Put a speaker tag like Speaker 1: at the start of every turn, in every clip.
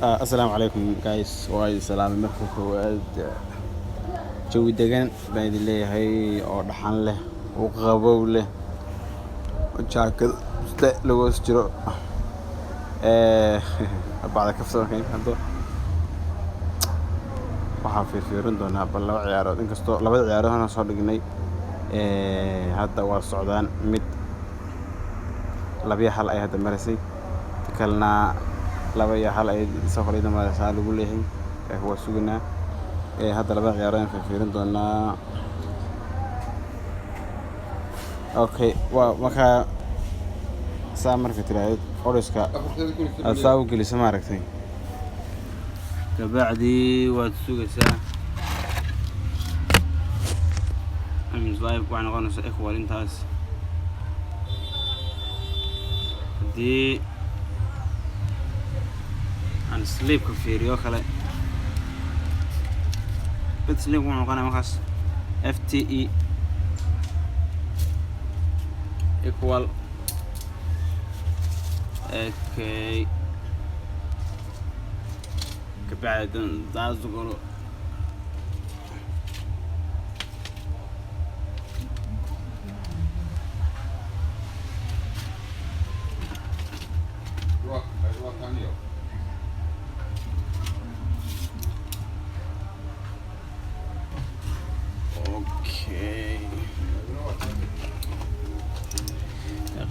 Speaker 1: السلام عليكم guys وايد سلام مركب واد جوي دقن بين اللي هي أو دحان له وقبو له وشاكل لو استجرو بعد كفصل كين هذا waxaan fiirin doonaa bal laba ciyaarood inkastoo labada ciyaaroodna soo dhignay hadda waa socdaan mid labiya hal ay hadda marisay kalna laba iyo hal ay soo qolayda maraysaa lagu leeyahay waa sugnaa hadda laba ciyaarood aan fiirin doonaa okay waa marka saa marka tiraahdo oriska aad u gelisay ma aragtay كبعدي واتسوقسا أمين لايف وعنا قناة إخوة لنتاس دي عن سليب كفيريو خلا بتسليب وعنا قناة مخص FTE4K بعد ذا زغلو اوكي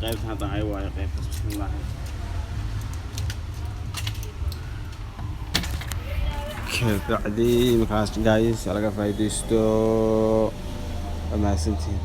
Speaker 1: قيب هذا عيوة يا قيب بسم الله بعدي مكاس جايز على فايديستو ما سنتين